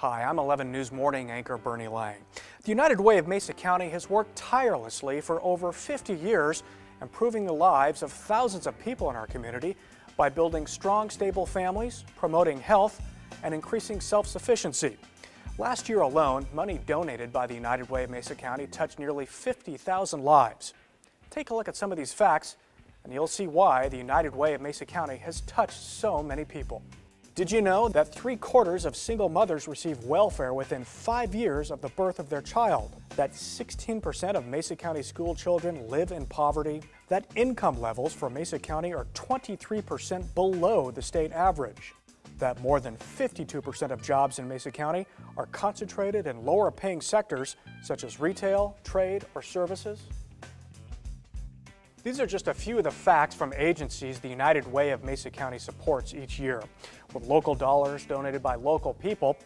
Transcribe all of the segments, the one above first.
Hi, I'm 11 News Morning anchor Bernie Lange. The United Way of Mesa County has worked tirelessly for over 50 years, improving the lives of thousands of people in our community by building strong, stable families, promoting health, and increasing self-sufficiency. Last year alone, money donated by the United Way of Mesa County touched nearly 50,000 lives. Take a look at some of these facts, and you'll see why the United Way of Mesa County has touched so many people. Did you know that 3/4 of single mothers receive welfare within 5 years of the birth of their child? That 16% of Mesa County school children live in poverty? That income levels for Mesa County are 23% below the state average? That more than 52% of jobs in Mesa County are concentrated in lower paying sectors such as retail, trade, or services? These are just a few of the facts from agencies the United Way of Mesa County supports each year. With local dollars donated by local people,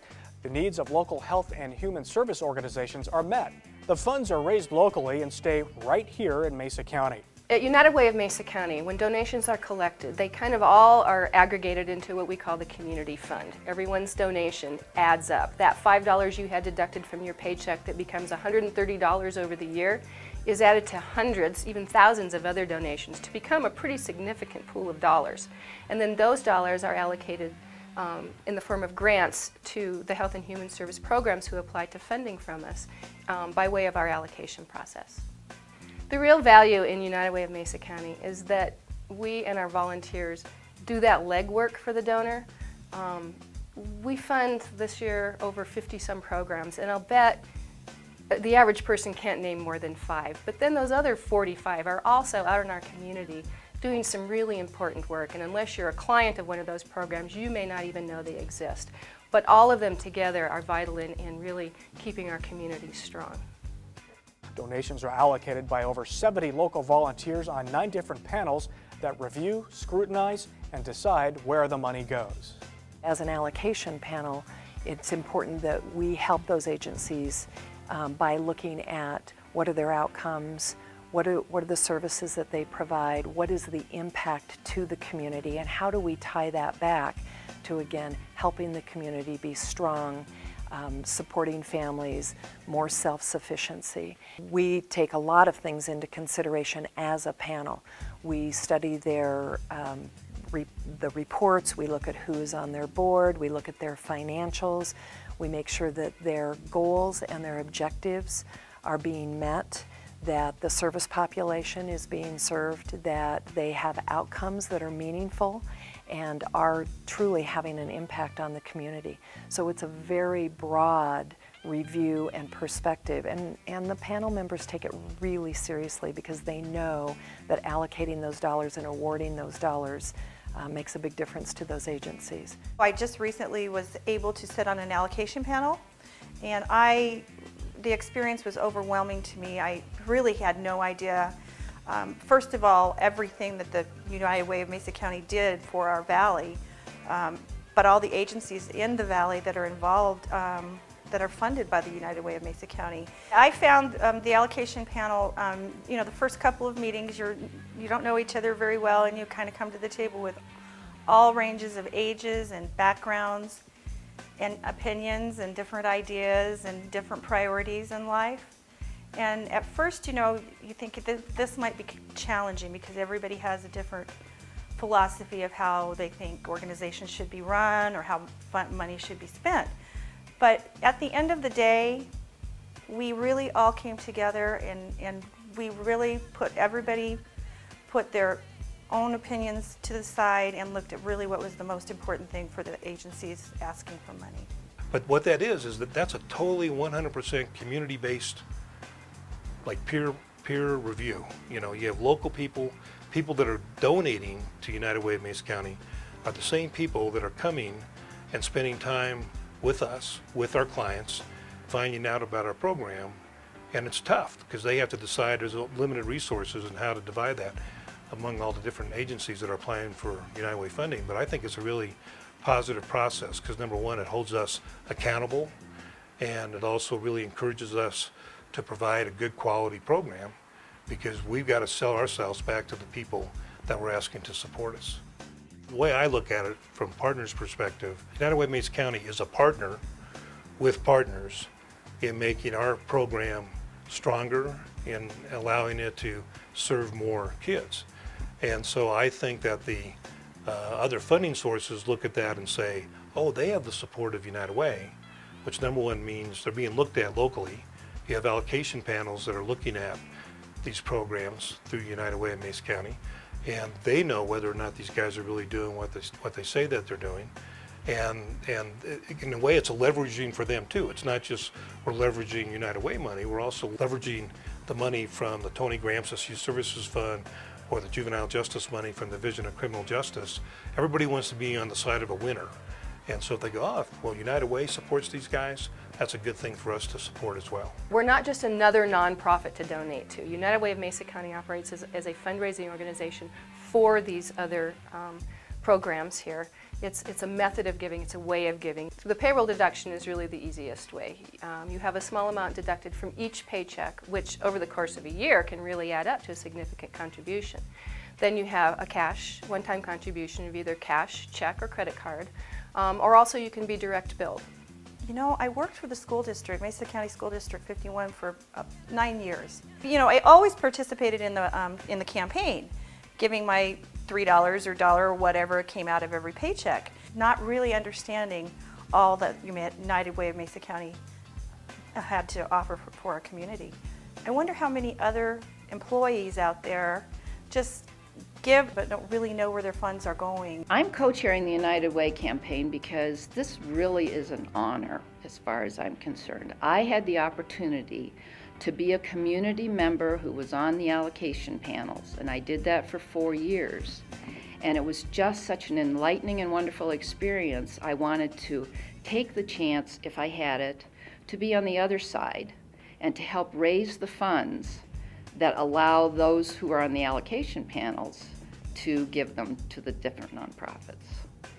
the needs of local health and human service organizations are met. The funds are raised locally and stay right here in Mesa County. At United Way of Mesa County, when donations are collected, they kind of all are aggregated into what we call the community fund. Everyone's donation adds up. That $5 you had deducted from your paycheck that becomes $130 over the year is added to hundreds, even thousands of other donations to become a pretty significant pool of dollars. And then those dollars are allocated in the form of grants to the health and human service programs who apply to funding from us by way of our allocation process. The real value in United Way of Mesa County is that we and our volunteers do that legwork for the donor. We fund this year over 50-some programs, and I'll bet the average person can't name more than 5. But then those other 45 are also out in our community doing some really important work, and unless you're a client of one of those programs, you may not even know they exist. But all of them together are vital in really keeping our community strong. Donations are allocated by over 70 local volunteers on 9 different panels that review, scrutinize, and decide where the money goes. As an allocation panel, it's important that we help those agencies by looking at what are their outcomes, what are the services that they provide, what is the impact to the community, and how do we tie that back to, again, helping the community be strong, supporting families, more self-sufficiency. We take a lot of things into consideration as a panel. We study their the reports, we look at who's on their board, we look at their financials, we make sure that their goals and their objectives are being met, that the service population is being served, that they have outcomes that are meaningful and are truly having an impact on the community. So it's a very broad review and perspective, and the panel members take it really seriously because they know that allocating those dollars and awarding those dollars makes a big difference to those agencies. I just recently was able to sit on an allocation panel, and the experience was overwhelming to me. I really had no idea, first of all, everything that the United Way of Mesa County did for our valley, but all the agencies in the valley that are involved that are funded by the United Way of Mesa County. I found the allocation panel, you know, the first couple of meetings, you don't know each other very well, and you kind of come to the table with all ranges of ages and backgrounds and opinions and different ideas and different priorities in life. And at first, you know, you think this might be challenging because everybody has a different philosophy of how they think organizations should be run or how money should be spent. But at the end of the day, we really all came together and we really everybody put their own opinions to the side and looked at really what was the most important thing for the agencies asking for money. But what that is that that's a totally 100% community-based, like peer review. You know, you have local people that are donating to United Way of Mesa County are the same people that are coming and spending time with us, with our clients, finding out about our program, and it's tough because they have to decide there's limited resources and how to divide that among all the different agencies that are applying for United Way funding. But I think it's a really positive process because, number one, it holds us accountable, and it also really encourages us to provide a good quality program because we've got to sell ourselves back to the people that we're asking to support us. The way I look at it from partners' perspective, United Way of Mesa County is a partner with partners in making our program stronger and allowing it to serve more kids. And so I think that the other funding sources look at that and say, oh, they have the support of United Way, which number one means they're being looked at locally. You have allocation panels that are looking at these programs through United Way of Mesa County, and they know whether or not these guys are really doing what they say that they're doing. And in a way, it's a leveraging for them too. It's not just we're leveraging United Way money, we're also leveraging the money from the Tony Gramsci Youth Services Fund or the juvenile justice money from the Division of Criminal Justice. Everybody wants to be on the side of a winner. And so if they go, oh, well, United Way supports these guys, that's a good thing for us to support as well. We're not just another nonprofit to donate to. United Way of Mesa County operates as a fundraising organization for these other programs here. It's a method of giving, it's a way of giving. The payroll deduction is really the easiest way. You have a small amount deducted from each paycheck, which over the course of a year can really add up to a significant contribution. Then you have a cash, one-time contribution of either cash, check, or credit card, or also you can be direct billed. You know, I worked for the school district, Mesa County School District 51, for 9 years. You know, I always participated in the campaign, giving my $3 or $1 or whatever came out of every paycheck, not really understanding all that United Way of Mesa County had to offer for our community. I wonder how many other employees out there just give but don't really know where their funds are going. I'm co-chairing the United Way campaign because this really is an honor as far as I'm concerned. I had the opportunity to be a community member who was on the allocation panels, and I did that for 4 years. And it was just such an enlightening and wonderful experience. I wanted to take the chance, if I had it, to be on the other side and to help raise the funds that allow those who are on the allocation panels to give them to the different nonprofits.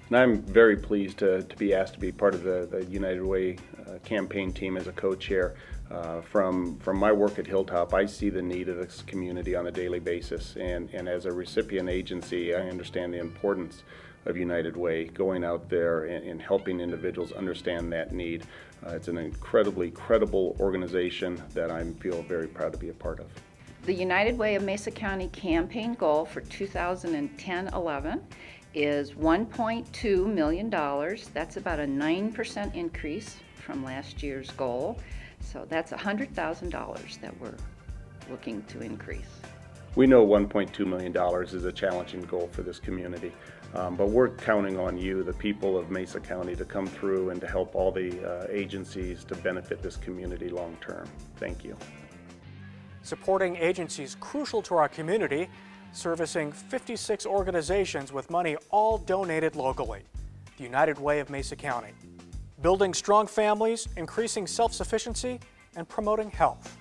And I'm very pleased to be asked to be part of the United Way campaign team as a co-chair. From my work at Hilltop, I see the need of this community on a daily basis, and as a recipient agency, I understand the importance of United Way going out there and helping individuals understand that need. It's an incredibly credible organization that I feel very proud to be a part of. The United Way of Mesa County campaign goal for 2010-11 is $1.2 million. That's about a 9% increase from last year's goal. So that's $100,000 that we're looking to increase. We know $1.2 million is a challenging goal for this community, but we're counting on you, the people of Mesa County, to come through and to help all the agencies to benefit this community long term. Thank you. Supporting agencies crucial to our community, servicing 56 organizations with money all donated locally. The United Way of Mesa County. Building strong families, increasing self-sufficiency, and promoting health.